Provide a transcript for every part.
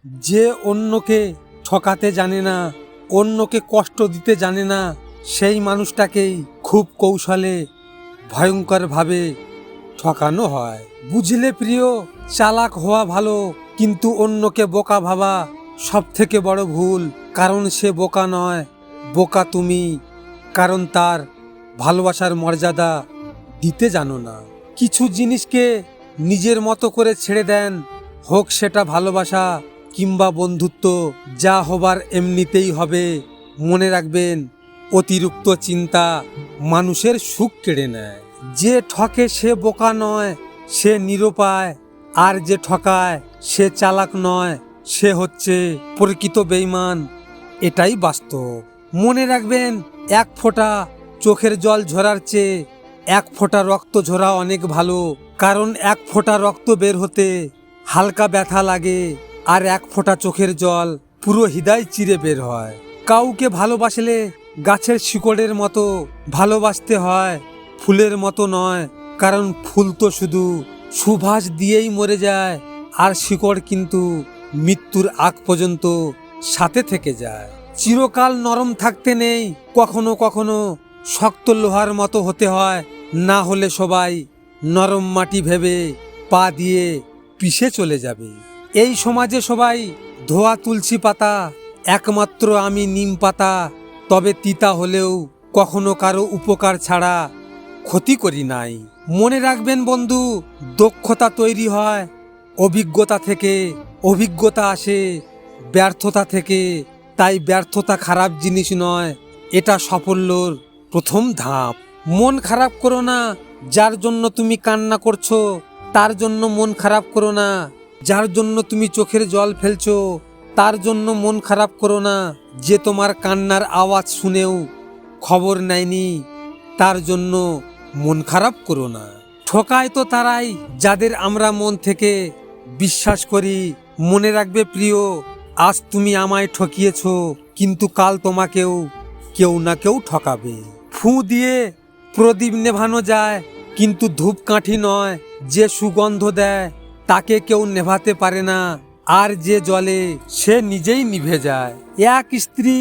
যে অন্যকে ঠকাতে জানে না, অন্যকে কষ্ট দিতে জানে না, সেই মানুষটাকেই খুব কৌশলে ভয়ঙ্করভাবে ঠকানো হয়। বুঝলে প্রিয়, চালাক হওয়া ভালো, কিন্তু অন্যকে বোকা ভাবা সব থেকে বড় ভুল। কারণ সে বোকা নয়, বোকা তুমি। কারণ তার ভালোবাসার মর্যাদা দিতে জানো না। কিছু জিনিসকে নিজের মতো করে ছেড়ে দেন, হোক সেটা ভালোবাসা কিংবা বন্ধুত্ব। যা হবার এমনিতেই হবে। মনে রাখবেন, অতিরিক্ত চিন্তা মানুষের সুখ কেড়ে নেয়। যে ঠকে সে বোকা নয়, সে নিরুপায়। আর যে ঠকায় সে চালাক নয়, সে হচ্ছে প্রকৃত বেঈমান। এটাই বাস্তব। মনে রাখবেন, এক ফোঁটা চোখের জল ঝরার চেয়ে এক ফোঁটা রক্ত ঝরা অনেক ভালো। কারণ এক ফোঁটা রক্ত বের হতে হালকা ব্যথা লাগে, আর এক ফোঁটা চোখের জল পুরো হৃদয় চিরে বের হয়। কাউকে ভালোবাসলে গাছের শিকড়ের মতো ভালোবাসতে হয়, ফুলের মতো নয়। কারণ ফুল তো শুধু সুবাস দিয়েই মরে যায়, আর শিকড় কিন্তু মৃত্যুর আগ পর্যন্ত সাথে থেকে যায়। চিরকাল নরম থাকতে নেই, কখনো কখনো শক্ত লোহার মতো হতে হয়। না হলে সবাই নরম মাটি ভেবে পা দিয়ে পিষে চলে যাবে। এই সমাজে সবাই ধোয়া তুলসী পাতা, একমাত্র আমি নিম পাতা। তবে তিতা হলেও কখনো কারো উপকার ছাড়া ক্ষতি করি নাই। মনে রাখবেন বন্ধু, দক্ষতা তৈরি হয় অভিজ্ঞতা থেকে, অভিজ্ঞতা আসে ব্যর্থতা থেকে। তাই ব্যর্থতা খারাপ জিনিস নয়, এটা সাফল্যর প্রথম ধাপ। মন খারাপ করো না, যার জন্য তুমি কান্না করছো তার জন্য মন খারাপ করো না। যার জন্য তুমি চোখের জল ফেলছো তার জন্য মন খারাপ করো না। যে তোমার কান্নার আওয়াজ শুনেও খবর নেয়নি, তার জন্য মন খারাপ করো না। ঠকায় তো তারাই যাদের আমরা মন থেকে বিশ্বাস করি। মনে রাখবে প্রিয়, আজ তুমি আমায় ঠকিয়েছো, কিন্তু কাল তোমাকেও কেউ না কেউ ঠকাবে। ফু দিয়ে প্রদীপ নেভানো যায়, কিন্তু ধূপকাঠি নয়। যে সুগন্ধ দেয় তাকে কেউ নেভাতে পারে না, আর যে জ্বলে সে নিজেই নিভে যায়। এক স্ত্রী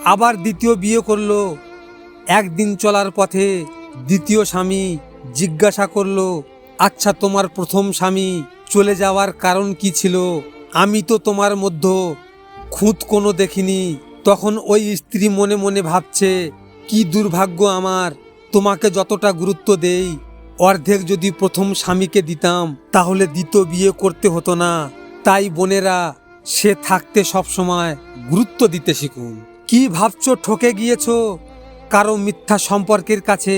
আবার দ্বিতীয় বিয়ে করলো। একদিন চলার পথে দ্বিতীয় স্বামী জিজ্ঞাসা করলো, আচ্ছা তোমার প্রথম স্বামী চলে যাওয়ার কারণ কি ছিল? আমি তো তোমার মধ্যে খুঁত কোনো দেখিনি। তখন ওই স্ত্রী মনে মনে ভাবছে, কি দুর্ভাগ্য আমার, তোমাকে যতটা গুরুত্ব দেই অর্ধেক যদি প্রথম স্বামীকে দিতাম তাহলে দ্বিতীয় বিয়ে করতে হতো না। তাই বোনেরা, সে থাকতে সবসময় গুরুত্ব দিতে শিখুন। কি ভাবছো ঠকে গিয়েছো কারো মিথ্যা সম্পর্কের কাছে?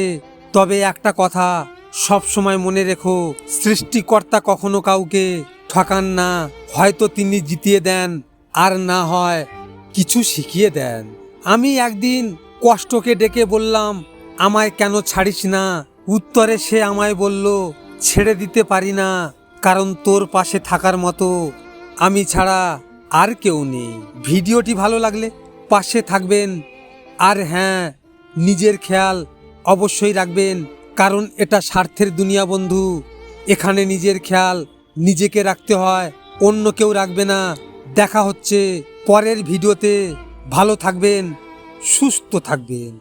তবে একটা কথা সব সময় মনে রেখো, সৃষ্টিকর্তা কখনো কাউকে ঠকান না। হয়তো তিনি জিতিয়ে দেন, আর না হয় কিছু শিখিয়ে দেন। আমি একদিন কষ্টকে ডেকে বললাম, আমায় কেন ছাড়িস না? উত্তরে সে আমায় বলল, ছেড়ে দিতে পারি না, কারণ তোর পাশে থাকার মতো আমি ছাড়া আর কেউ নেই। ভিডিওটি ভালো লাগলে পাশে থাকবেন, আর হ্যাঁ, নিজের খেয়াল অবশ্যই রাখবেন। কারণ এটা স্বার্থের দুনিয়া বন্ধু। এখানে নিজের খেয়াল নিজেকে রাখতে হয়, অন্য কেউ রাখবে না। দেখা হচ্ছে পরের ভিডিওতে। ভালো থাকবেন, সুস্থ থাকবেন।